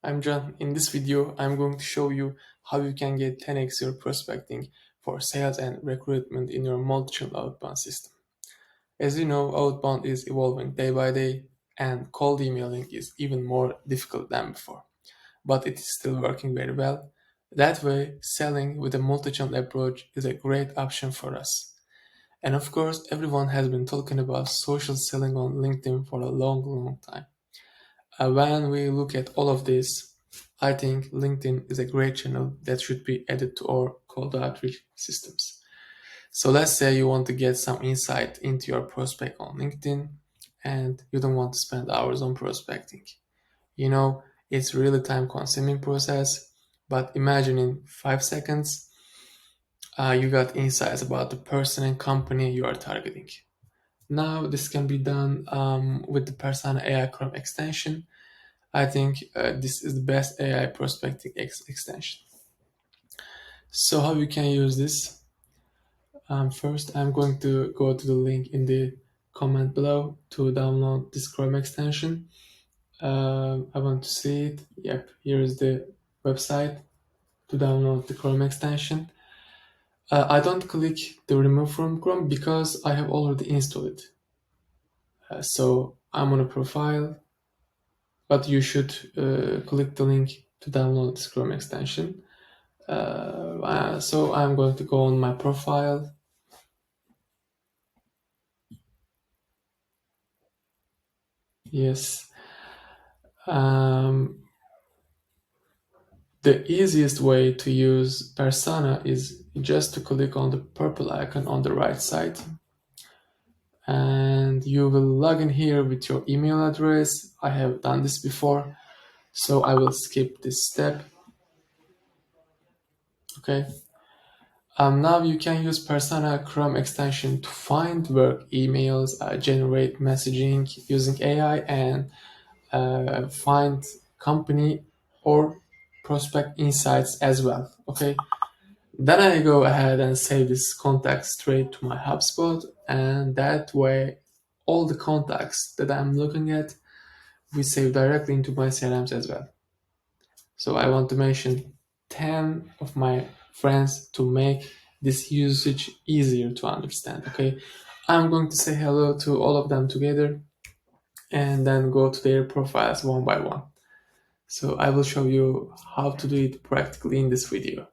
I'm John. In this video, I'm going to show you how you can get 10x your prospecting for sales and recruitment in your multi-channel outbound system. As you know, outbound is evolving day by day, and cold emailing is even more difficult than before, but it is still working very well. That way, selling with a multi-channel approach is a great option for us. And of course, everyone has been talking about social selling on LinkedIn for a long time. When we look at all of this, I think LinkedIn is a great channel that should be added to our cold outreach systems. So let's say you want to get some insight into your prospect on LinkedIn and you don't want to spend hours on prospecting. You know, it's really time consuming process, but imagine in 5 seconds, you got insights about the person and company you are targeting. Now this can be done with the Persana AI Chrome extension. I think this is the best AI prospecting extension. So how you can use this? First, I'm going to go to the link in the comment below to download this Chrome extension. I want to see it. Yep, here is the website to download the Chrome extension. I don't click the remove from Chrome because I have already installed it. So I'm on a profile, but you should click the link to download this Chrome extension. So I'm going to go on my profile. Yes. Um, the easiest way to use Persona is just to click on the purple icon on the right side. And you will log in here with your email address. I have done this before, so I will skip this step. Okay. Now you can use Persona Chrome extension to find work emails, generate messaging using AI, and find company or prospect insights as well. Okay. Then I go ahead and save this contact straight to my HubSpot, and that way, all the contacts that I'm looking at, we save directly into my CRMs as well. So I want to mention 10 of my friends to make this usage easier to understand. Okay, I'm going to say hello to all of them together and then go to their profiles one by one. So I will show you how to do it practically in this video.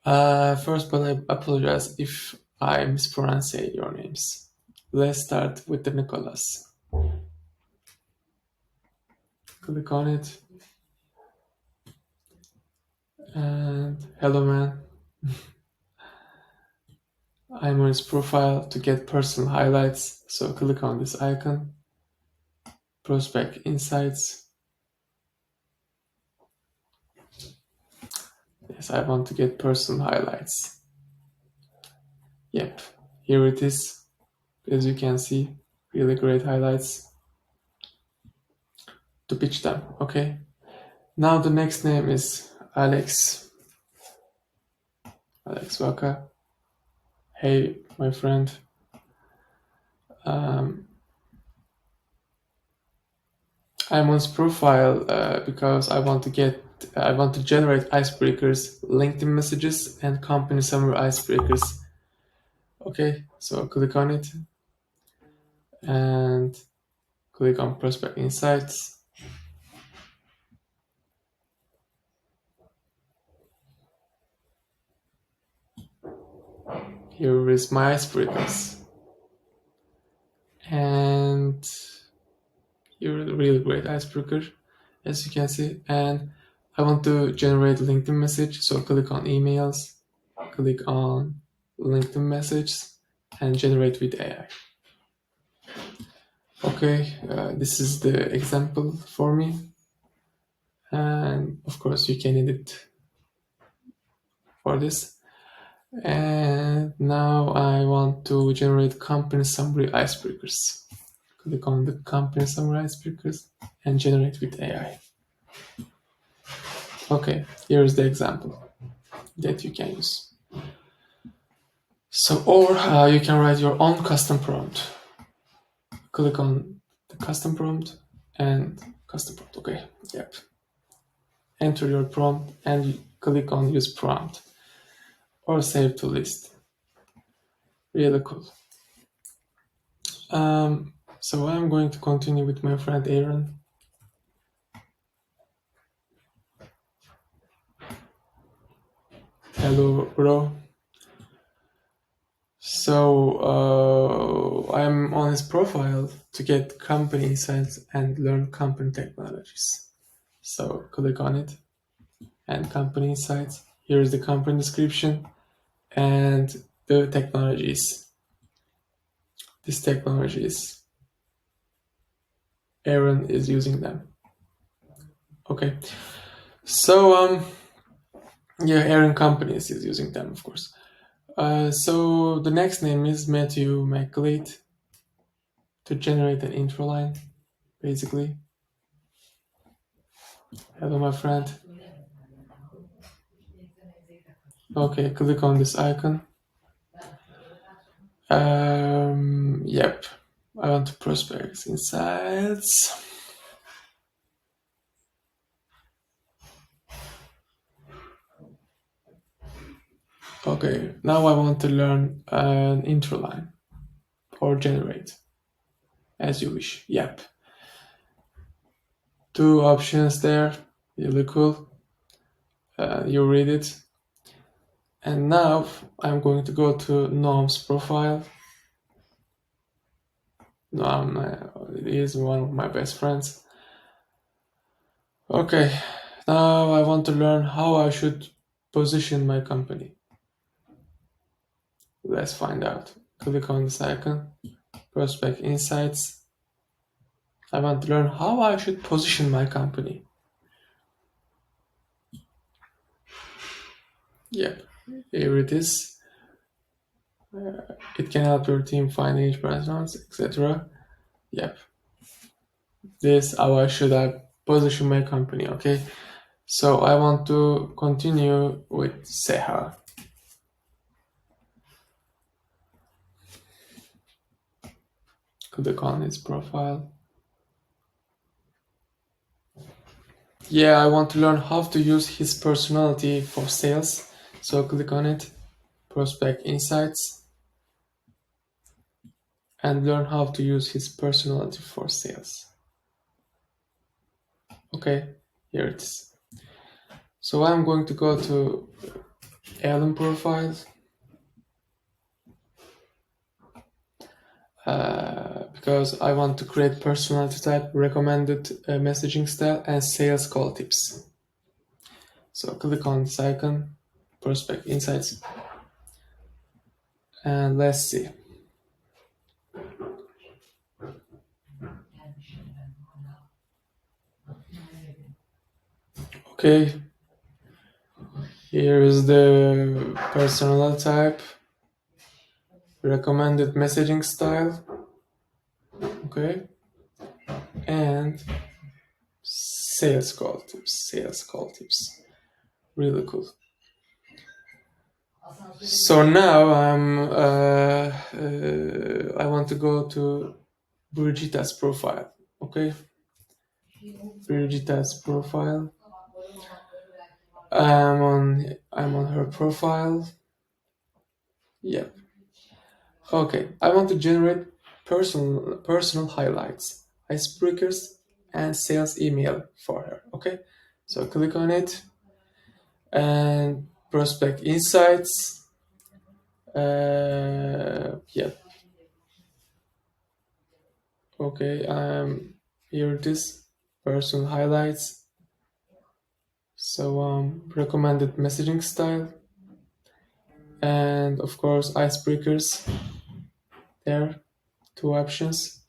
First, but I apologize if I mispronounce your names. Let's start with the Nicholas. Click on it. And hello, man. I'm on his profile to get personal highlights. So click on this icon. Prospect Insights. Yes, I want to get personal highlights. Yep, here it is. As you can see, really great highlights to pitch them. Okay. Now the next name is Alex. Alex Waka. Hey, my friend. I'm on his profile because I want to generate icebreakers, LinkedIn messages, and company summary icebreakers. Okay, so click on it and click on Prospect Insights. Here is my icebreakers. And here is a really great icebreaker, as you can see. And I want to generate a LinkedIn message, so click on emails, click on LinkedIn message, and generate with AI. Okay, this is the example for me. And of course you can edit for this. And now I want to generate company summary icebreakers. Click on the company summary icebreakers and generate with AI. Okay, here's the example that you can use. So, or you can write your own custom prompt. Click on the custom prompt and custom prompt. Okay, yep. enter your prompt and click on use prompt or save to list. Really cool. So I'm going to continue with my friend Aaron. Hello, bro. So I'm on his profile to get company insights and learn company technologies. So click on it and company insights. Here's the company description and the technologies. These technologies, Aaron is using them. Okay. So yeah, Aaron Companies is using them, of course. So the next name is Matthew McGlade to generate an intro line, basically. Hello, my friend. Okay, click on this icon. Yep. I want to prospect insights. Okay, now I want to learn an intro line or generate as you wish. Yep. Two options there. Really cool. You read it. And now I'm going to go to Noam's profile. Noam is one of my best friends. Okay, now I want to learn how I should position my company. Let's find out. Click on this icon, Prospect Insights. I want to learn how I should position my company. Yep, here it is. It can help your team find niche personas, etc. Yep. This how I should position my company, okay? So I want to continue with Seha. Click on his profile. Yeah, I want to learn how to use his personality for sales. So click on it, Prospect Insights, and learn how to use his personality for sales. Okay, here it is. So I'm going to go to Alan profiles because I want to create personality type, recommended messaging style, and sales call tips. So click on this icon, Prospect Insights, and let's see. Okay, here is the personality type, recommended messaging style, okay, and sales call tips, really cool. So now I want to go to Brigitta's profile, okay, Brigitta's profile. I'm on her profile. Yep. Okay, I want to generate personal highlights, icebreakers, and sales email for her. Okay, so click on it and prospect insights. Yep. Okay. Here it is. Personal highlights. So recommended messaging style, and of course icebreakers. There, two options.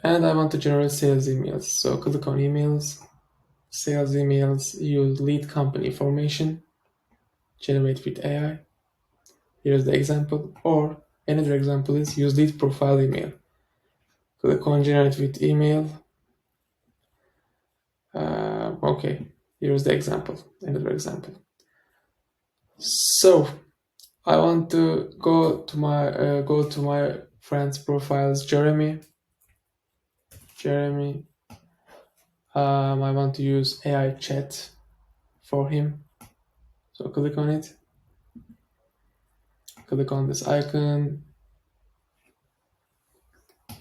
And I want to generate sales emails. So click on emails, sales emails, use lead company information, generate with AI. Here's the example. Or another example is use lead profile email. Click on generate with email. Okay, here's the example, another example. So I want to go to my friend's profiles. Jeremy. I want to use AI chat for him. So click on it, click on this icon,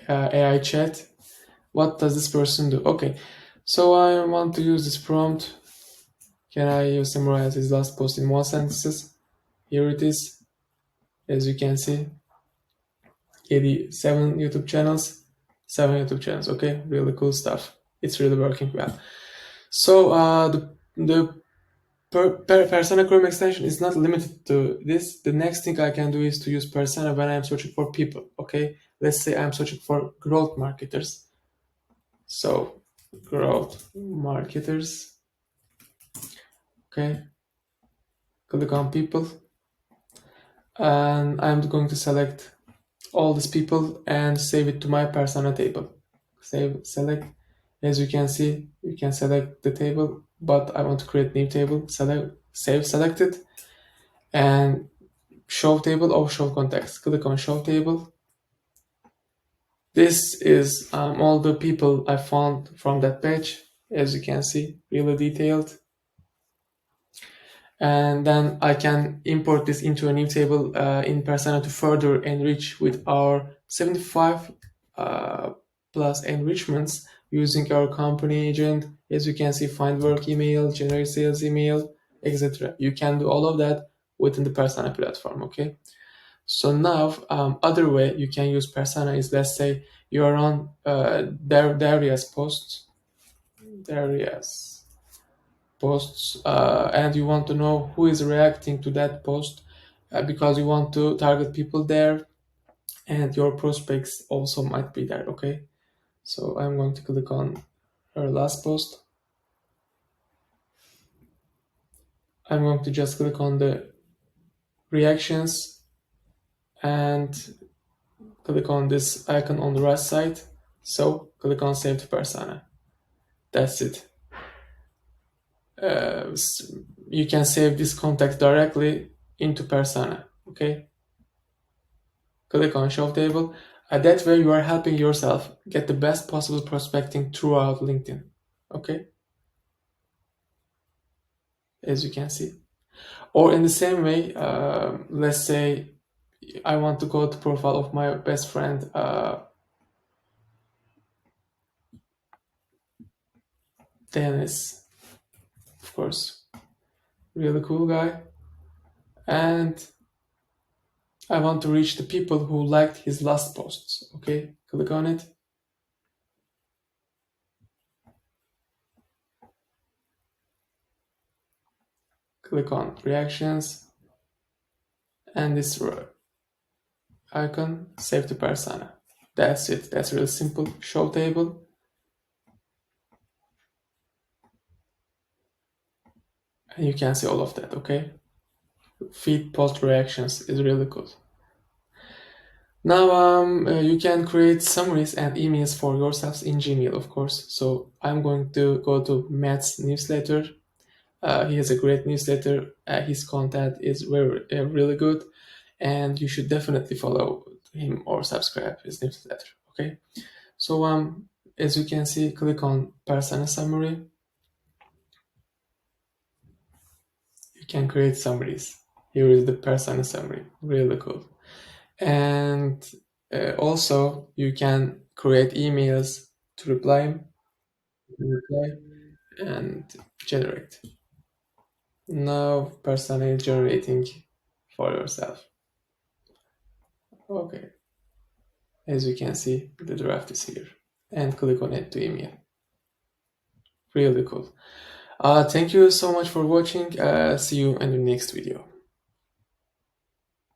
AI chat. What does this person do? Okay, so I want to use this prompt. Can I summarize his last post in more sentences? Here it is. As you can see, 87 YouTube channels, 7 YouTube channels. Okay, really cool stuff. It's really working well. So the Persona Chrome extension is not limited to this. The next thing I can do is to use Persona when I'm searching for people. Okay, let's say I'm searching for growth marketers. So growth marketers. Okay, click on people, and I'm going to select all these people and save it to my Persona table. Select. As you can see, you can select the table, but I want to create new table. Save selected, and show table or show context. Click on show table. This is all the people I found from that page. As you can see, really detailed. And then I can import this into a new table in Persona to further enrich with our 75 plus enrichments using our company agent. As you can see, find work email, generate sales email, etc. You can do all of that within the Persona platform. Okay. So now, other way you can use Persona is, let's say you are on Darius posts, Darius posts, and you want to know who is reacting to that post because you want to target people there, and your prospects also might be there. Okay, so I'm going to click on her last post. I'm going to just click on the reactions and click on this icon on the right side. So click on save to Persona. That's it. uh, you can save this contact directly into Persona. Okay, click on show table. That way you are helping yourself get the best possible prospecting throughout LinkedIn. Okay, as you can see. Or in the same way, let's say I want to go to profile of my best friend Dennis, of course, really cool guy, and I want to reach the people who liked his last posts. Okay, click on it. Click on reactions and this icon, save to Persona. That's it. That's really simple. Show table. And you can see all of that, okay? Feed post reactions is really good. Now you can create summaries and emails for yourselves in Gmail, of course. So I'm going to go to Matt's newsletter. He has a great newsletter. His content is really good, and you should definitely follow him or subscribe his newsletter. Okay. So as you can see, click on Persona summary. You can create summaries. Here is the Persona summary. Really cool. And also you can create emails to reply and generate. Now Persona is generating for yourself. Okay, as you can see, the draft is here. And click on it to email. Really cool. Thank you so much for watching. See you in the next video.